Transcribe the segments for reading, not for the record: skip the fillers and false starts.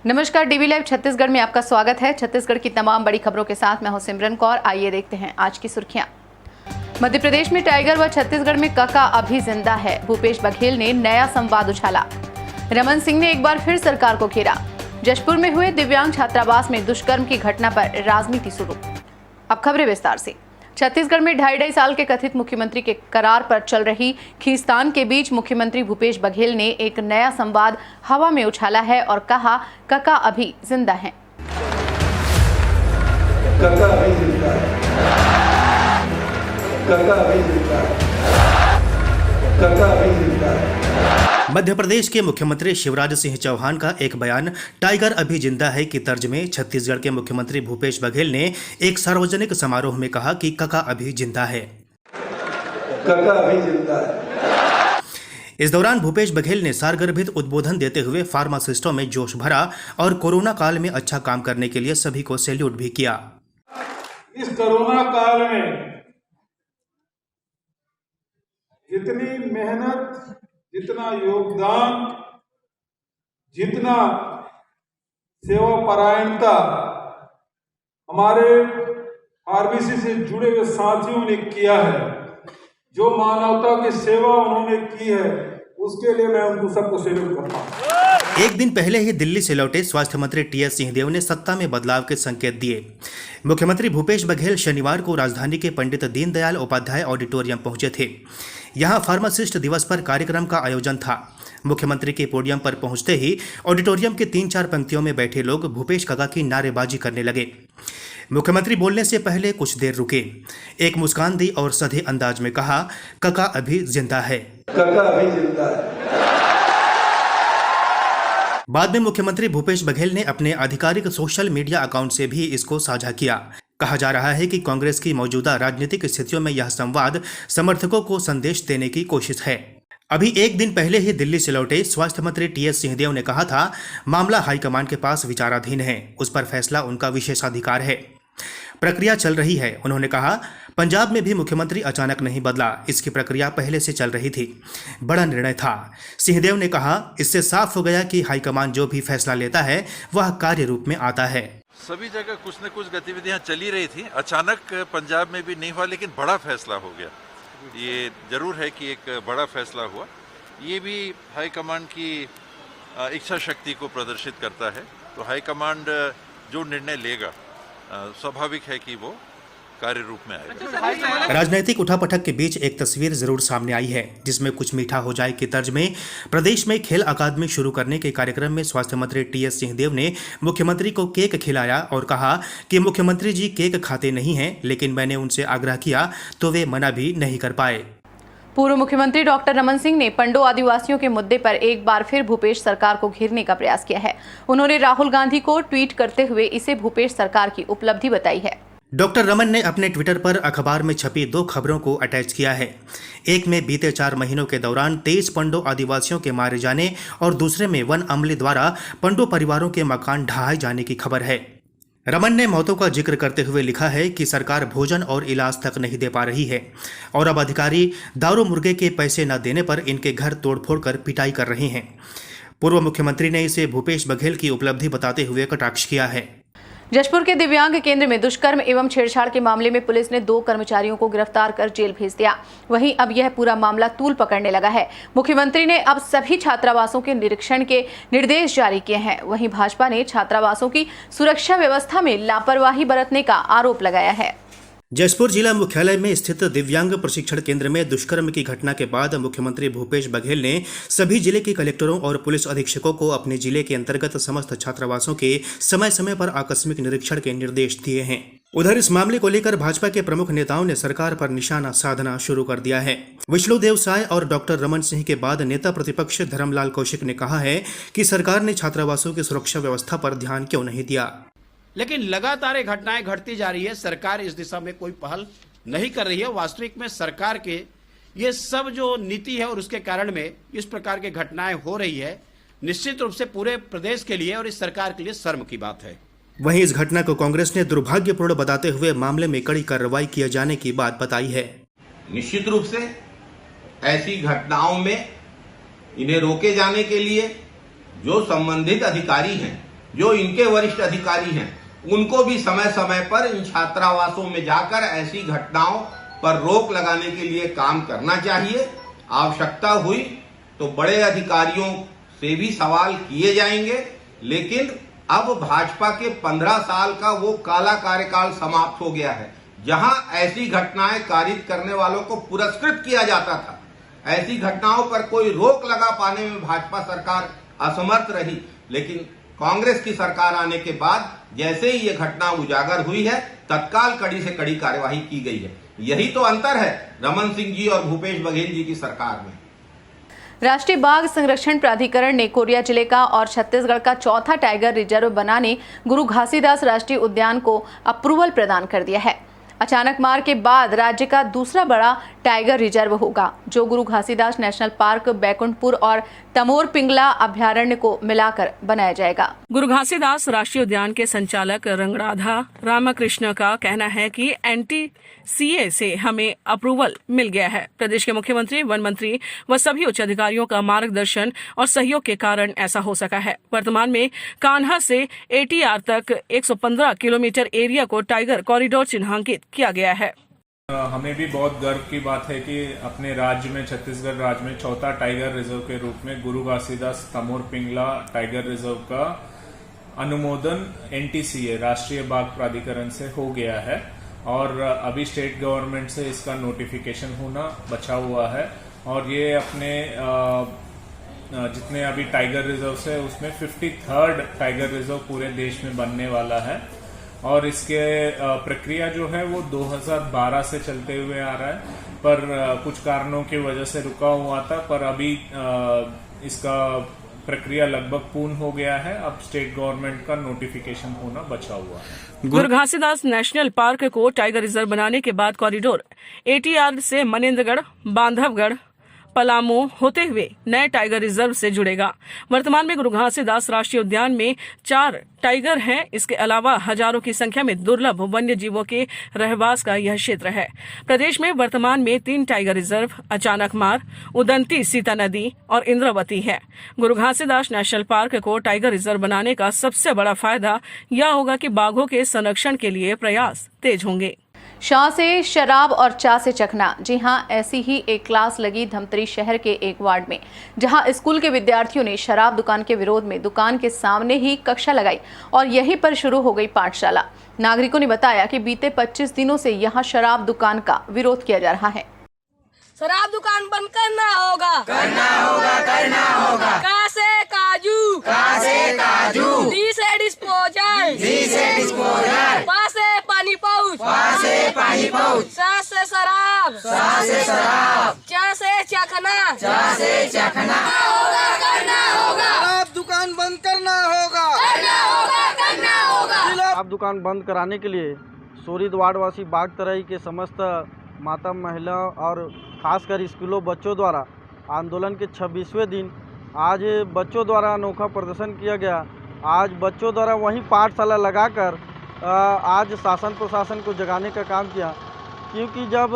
नमस्कार, DV live Chhattisgarh में आपका स्वागत है। छत्तीसगढ़ की तमाम बड़ी खबरों के साथ मैं हूं सिमरन कौर। आइए देखते हैं आज की सुर्खियां। मध्य प्रदेश में टाइगर व छत्तीसगढ़ में काका अभी जिंदा है। भूपेश बघेल ने नया संवाद उछाला। रमन सिंह ने एक बार फिर सरकार को घेरा। जशपुर में हुए दिव्यांग छात्रावास में दुष्कर्म की घटना पर राजनीति शुरू। अब खबरें विस्तार से। छत्तीसगढ़ में 2.5 साल के कथित मुख्यमंत्री के करार पर चल रही खींचतान के बीच मुख्यमंत्री भूपेश बघेल ने एक नया संवाद हवा में उछाला है और कहा, काका अभी जिंदा हैं। काका अभी जिंदा है। काका अभी जिंदा है। काका अभी जिंदा है। मध्य प्रदेश के मुख्यमंत्री शिवराज सिंह चौहान का एक बयान टाइगर अभी जिंदा है की तर्ज में छत्तीसगढ़ के मुख्यमंत्री भूपेश बघेल ने एक सार्वजनिक समारोह में कहा कि काका अभी जिंदा है। काका अभी जिंदा है। इस दौरान भूपेश बघेल ने सारगर्भित उद्बोधन देते हुए फार्मासिस्टों में जोश भरा और कोरोना काल में अच्छा काम करने के लिए सभी को सैल्यूट भी किया। इस कोरोना काल में जितनी मेहनत, जितना योगदान, जितना सेवा परायणता हमारे आरबीसी से जुड़े हुए साथियों ने किया है, जो मानवता की सेवा उन्होंने की है, उसके लिए मैं उनको सबको सैल्यूट करता हूं। एक दिन पहले ही दिल्ली से लौटे स्वास्थ्य मंत्री टीएस सिंहदेव ने सत्ता में बदलाव के संकेत दिए। मुख्यमंत्री भूपेश बघेल शनिवार को राजधानी के पंडित दीनदयाल उपाध्याय ऑडिटोरियम पहुंचे थे। यहां फार्मासिस्ट दिवस पर कार्यक्रम का आयोजन था। मुख्यमंत्री के पोडियम पर पहुंचते ही ऑडिटोरियम के 3-4 पंक्तियों में बैठे लोग भूपेश काका की नारेबाजी करने लगे। मुख्यमंत्री बोलने से पहले कुछ देर रुके, एक मुस्कान दी और सधे अंदाज में कहा, काका अभी जिंदा है। काका अभी जिंदा है। बाद में मुख्यमंत्री भूपेश बघेल ने अपने आधिकारिक सोशल मीडिया अकाउंट से भी इसको साझा किया। कहा जा रहा है कि कांग्रेस की मौजूदा राजनीतिक स्थितियों में यह संवाद समर्थकों को संदेश देने की कोशिश है। अभी एक दिन पहले ही दिल्ली से लौटे स्वास्थ्य मंत्री टीएस सिंहदेव ने कहा था, मामला हाईकमान के पास विचाराधीन है, उस पर फैसला उनका विशेषाधिकार है, प्रक्रिया चल रही है। उन्होंने कहा, पंजाब में भी मुख्यमंत्री अचानक नहीं बदला, इसकी प्रक्रिया पहले से चल रही थी, बड़ा निर्णय था। सिंहदेव ने कहा, इससे साफ हो गया कि हाईकमान जो भी फैसला लेता है वह कार्य रूप में आता है। सभी जगह कुछ न कुछ गतिविधियां चली रही थी, अचानक पंजाब में भी नहीं हुआ, लेकिन बड़ा फैसला हो गया। ये जरूर है कि एक बड़ा फैसला हुआ। ये भी हाईकमांड की इच्छा शक्ति को प्रदर्शित करता है। तो हाईकमांड जो निर्णय लेगा स्वाभाविक है कि वो कार्य रूप में आएगा। राजनीतिक उठापटक के बीच एक तस्वीर जरूर सामने आई है, जिसमें कुछ मीठा हो जाए की तर्ज में प्रदेश में खेल अकादमी शुरू करने के कार्यक्रम में स्वास्थ्य मंत्री टीएस सिंहदेव ने मुख्यमंत्री को केक खिलाया और कहा कि मुख्यमंत्री जी केक खाते नहीं हैं, लेकिन मैंने उनसे आग्रह किया तो वे मना भी नहीं कर पाए। पूर्व मुख्यमंत्री डॉक्टर रमन सिंह ने पंडो आदिवासियों के मुद्दे पर एक बार फिर भूपेश सरकार को घेरने का प्रयास किया है। उन्होंने राहुल गांधी को ट्वीट करते हुए इसे भूपेश सरकार की उपलब्धि बताई है। डॉक्टर रमन ने अपने ट्विटर पर अखबार में छपी 2 खबरों को अटैच किया है। एक में बीते 4 महीनों के दौरान 23 पंडो आदिवासियों के मारे जाने और दूसरे में वन अमले द्वारा पंडो परिवारों के मकान ढहाए जाने की खबर है। रमन ने मौतों का जिक्र करते हुए लिखा है कि सरकार भोजन और इलाज तक नहीं दे पा रही है और अब अधिकारी दारू मुर्गे के पैसे न देने पर इनके घर तोड़फोड़ कर पिटाई कर रहे हैं। पूर्व मुख्यमंत्री ने इसे भूपेश बघेल की उपलब्धि बताते हुए कटाक्ष किया है। जशपुर के दिव्यांग केंद्र में दुष्कर्म एवं छेड़छाड़ के मामले में पुलिस ने 2 कर्मचारियों को गिरफ्तार कर जेल भेज दिया। वहीं अब यह पूरा मामला तूल पकड़ने लगा है। मुख्यमंत्री ने अब सभी छात्रावासों के निरीक्षण के निर्देश जारी किए हैं। वहीं भाजपा ने छात्रावासों की सुरक्षा व्यवस्था में लापरवाही बरतने का आरोप लगाया है। जशपुर जिला मुख्यालय में स्थित दिव्यांग प्रशिक्षण केंद्र में दुष्कर्म की घटना के बाद मुख्यमंत्री भूपेश बघेल ने सभी जिले के कलेक्टरों और पुलिस अधीक्षकों को अपने जिले के अंतर्गत समस्त छात्रावासों के समय समय पर आकस्मिक निरीक्षण के निर्देश दिए हैं। उधर इस मामले को लेकर भाजपा के प्रमुख नेताओं ने सरकार पर निशाना साधना शुरू कर दिया है। विष्णुदेव साय और डॉक्टर रमन सिंह के बाद नेता प्रतिपक्ष धर्मलाल कौशिक ने कहा है कि सरकार ने छात्रावासों की सुरक्षा व्यवस्था पर ध्यान क्यों नहीं दिया। लेकिन लगातार ये घटनाएं घटती जा रही है, सरकार इस दिशा में कोई पहल नहीं कर रही है। वास्तविक में सरकार के ये सब जो नीति है और उसके कारण में इस प्रकार की घटनाएं हो रही है, निश्चित रूप से पूरे प्रदेश के लिए और इस सरकार के लिए शर्म की बात है। वहीं इस घटना को कांग्रेस ने दुर्भाग्यपूर्ण बताते हुए मामले में कड़ी कार्रवाई किए जाने की बात बताई है। निश्चित रूप से ऐसी घटनाओं में इन्हें रोके जाने के लिए जो संबंधित अधिकारी हैं जो इनके वरिष्ठ अधिकारी हैं उनको भी समय समय पर इन छात्रावासों में जाकर ऐसी घटनाओं पर रोक लगाने के लिए काम करना चाहिए। आवश्यकता हुई तो बड़े अधिकारियों से भी सवाल किए जाएंगे, लेकिन अब भाजपा के 15 साल का वो काला कार्यकाल समाप्त हो गया है, जहां ऐसी घटनाएं कारित करने वालों को पुरस्कृत किया जाता था। ऐसी घटनाओं पर कोई रोक लगा पाने में भाजपा सरकार असमर्थ रही, लेकिन कांग्रेस की सरकार आने के बाद जैसे ही ये घटना उजागर हुई है, तत्काल कड़ी से कड़ी कार्यवाही की गई है। यही तो अंतर है रमन सिंह जी और भूपेश बघेल जी की सरकार में। राष्ट्रीय बाघ संरक्षण प्राधिकरण ने कोरिया जिले का और छत्तीसगढ़ का चौथा टाइगर रिजर्व बनाने गुरु घासीदास राष्ट्रीय उद्यान को अप्रूवल प्रदान कर दिया है। अचानक मार के बाद राज्य का दूसरा बड़ा टाइगर रिजर्व होगा, जो गुरु घासीदास नेशनल पार्क, बैकुंठपुर और तमोर पिंगला अभ्यारण्य को मिलाकर बनाया जाएगा। गुरु घासीदास राष्ट्रीय उद्यान के संचालक रंगराधा रामकृष्ण का कहना है कि NTCA से हमें अप्रूवल मिल गया है। प्रदेश के मुख्यमंत्री, वन मंत्री व सभी उच्च अधिकारियों का मार्गदर्शन और सहयोग के कारण ऐसा हो सका है। वर्तमान में कान्हा से ATR तक 115 किलोमीटर एरिया को टाइगर कॉरिडोर चिन्हांकित किया गया है। हमें भी बहुत गर्व की बात है कि अपने राज्य में, छत्तीसगढ़ राज्य में चौथा टाइगर रिजर्व के रूप में गुरु घासीदास तमोर पिंगला टाइगर रिजर्व का अनुमोदन NTCA राष्ट्रीय बाघ प्राधिकरण से हो गया है और अभी स्टेट गवर्नमेंट से इसका नोटिफिकेशन होना बचा हुआ है। और ये अपने जितने अभी टाइगर रिजर्व है उसमें 53rd टाइगर रिजर्व पूरे देश में बनने वाला है। और इसके प्रक्रिया जो है वो 2012 से चलते हुए आ रहा है, पर कुछ कारणों की वजह से रुका हुआ था, पर अभी इसका प्रक्रिया लगभग पूर्ण हो गया है। अब स्टेट गवर्नमेंट का नोटिफिकेशन होना बचा हुआ है। गुरु घासीदास नेशनल पार्क को टाइगर रिजर्व बनाने के बाद कॉरिडोर ATR से मनेन्द्रगढ़, बांधवगढ़, पलामू होते हुए नए टाइगर रिजर्व से जुड़ेगा। वर्तमान में गुरु घासीदास राष्ट्रीय उद्यान में 4 टाइगर हैं। इसके अलावा हजारों की संख्या में दुर्लभ वन्य जीवों के रहवास का यह क्षेत्र है। प्रदेश में वर्तमान में 3 टाइगर रिजर्व अचानकमार, उदंती सीता नदी और इंद्रावती है। गुरु घासीदास नेशनल पार्क को टाइगर रिजर्व बनाने का सबसे बड़ा फायदा यह होगा कि बाघों के संरक्षण के लिए प्रयास तेज होंगे। शाह से शराब और चा से चखना। जी हां, ऐसी ही एक क्लास लगी धमतरी शहर के एक वार्ड में, जहां स्कूल के विद्यार्थियों ने शराब दुकान के विरोध में दुकान के सामने ही कक्षा लगाई और यहीं पर शुरू हो गई पाठशाला। नागरिकों ने बताया कि बीते 25 दिनों से यहां शराब दुकान का विरोध किया जा रहा है। शराब दुकान बंद करना होगा, करना होगा, करना होगा। का से काजू, डी से डिस्पोजल, पा से पानी पाउच, सा से शराब, चा से चखना, होगा, करना होगा। शराब दुकान बंद करना होगा, करना होगा, करना होगा। शराब दुकान बंद कराने के लिए सोरीद वार्डवासी बाग तराई के समस्त माता, महिला और खासकर स्कूलों बच्चों द्वारा आंदोलन के 26वें दिन आज बच्चों द्वारा अनोखा प्रदर्शन किया गया। आज बच्चों द्वारा वहीं पाठशाला लगाकर आज शासन प्रशासन को जगाने का काम किया, क्योंकि जब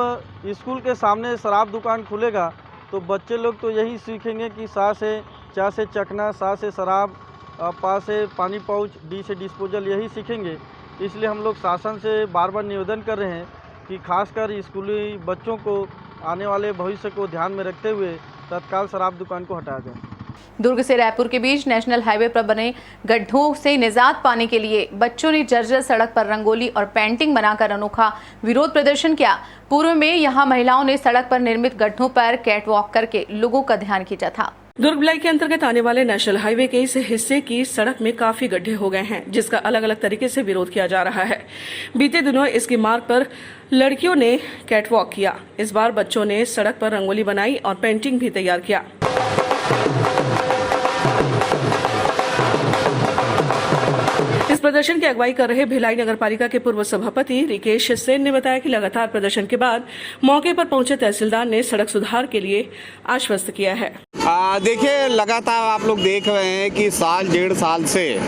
स्कूल के सामने शराब दुकान खुलेगा तो बच्चे लोग तो यही सीखेंगे कि सा से चा से चखना, सा से शराब, पा से पानी पाउच, डी से डिस्पोजल, यही सीखेंगे। इसलिए हम लोग शासन से बार बार निवेदन कर रहे हैं कि खासकर स्कूली बच्चों को आने वाले भविष्य को ध्यान में रखते हुए तत्काल शराब दुकान को हटाया जाए। दुर्ग से रायपुर के बीच नेशनल हाईवे पर बने गड्ढों से निजात पाने के लिए बच्चों ने जर्जर सड़क पर रंगोली और पेंटिंग बनाकर अनोखा विरोध प्रदर्शन किया। पूर्व में यहां महिलाओं ने सड़क पर निर्मित गड्ढों पर कैटवॉक करके लोगों का ध्यान खींचा था। दुर्ग भिलाई के अंतर्गत आने वाले नेशनल हाईवे के इस हिस्से की सड़क में काफी गड्ढे हो गए हैं, जिसका अलग अलग तरीके से विरोध किया जा रहा है। बीते दिनों इसकी मार्ग पर लड़कियों ने कैटवॉक किया। इस बार बच्चों ने सड़क पर रंगोली बनाई और पेंटिंग भी तैयार किया। इस प्रदर्शन की अगुवाई कर रहे भिलाई नगर पालिका के पूर्व सभापति रिकेश सेन ने बताया कि लगातार प्रदर्शन के बाद मौके पर पहुंचे तहसीलदार ने सड़क सुधार के लिए आश्वस्त किया है। देखिए, लगातार आप लोग देख रहे हैं कि साल 1.5 साल से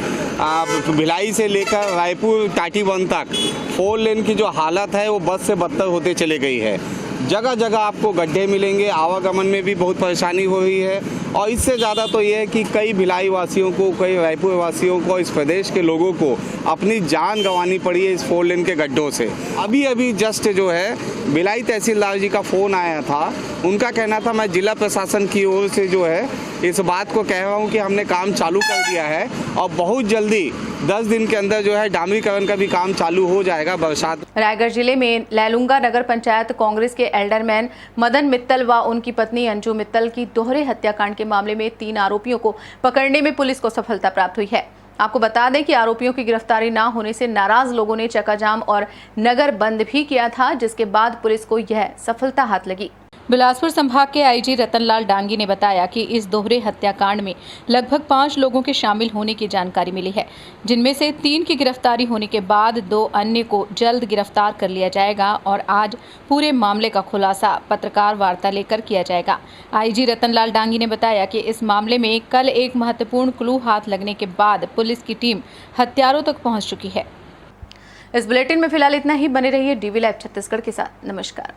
भिलाई से लेकर रायपुर टाटीबंध तक 4 लेन की जो हालत है वो बद से बदतर होते चले गई है। जगह जगह आपको गड्ढे मिलेंगे, आवागमन में भी बहुत परेशानी हो रही है और इससे ज़्यादा तो ये है कि कई भिलाई वासियों को, कई रायपुर वासियों को, इस प्रदेश के लोगों को अपनी जान गंवानी पड़ी है इस 4 लेन के गड्ढों से। अभी जस्ट जो है भिलाई तहसीलदार जी का फ़ोन आया था, उनका कहना था मैं जिला प्रशासन की ओर से जो है इस बात को कह रहा हूँ कि हमने काम चालू कर दिया है और बहुत जल्दी 10 दिन के अंदर जो है डामरीकरण का भी काम चालू हो जाएगा। बरसात रायगढ़ जिले में लैलूंगा नगर पंचायत कांग्रेस के एल्डरमैन मदन मित्तल व उनकी पत्नी अंजू मित्तल की दोहरे हत्याकांड के मामले में 3 आरोपियों को पकड़ने में पुलिस को सफलता प्राप्त हुई है। आपको बता दें कि आरोपियों की गिरफ्तारी न होने से नाराज लोगों ने चक्काजाम और नगर बंद भी किया था, जिसके बाद पुलिस को यह सफलता हाथ लगी। बिलासपुर संभाग के आईजी रतनलाल डांगी ने बताया कि इस दोहरे हत्याकांड में लगभग 5 लोगों के शामिल होने की जानकारी मिली है, जिनमें से 3 की गिरफ्तारी होने के बाद 2 अन्य को जल्द गिरफ्तार कर लिया जाएगा और आज पूरे मामले का खुलासा पत्रकार वार्ता लेकर किया जाएगा। आईजी रतनलाल डांगी ने बताया कि इस मामले में कल एक महत्वपूर्ण क्लू हाथ लगने के बाद पुलिस की टीम हत्यारों तक पहुंच चुकी है। इस बुलेटिन में फिलहाल इतना ही। बने रहिए डीवी लाइव छत्तीसगढ़ के साथ। नमस्कार।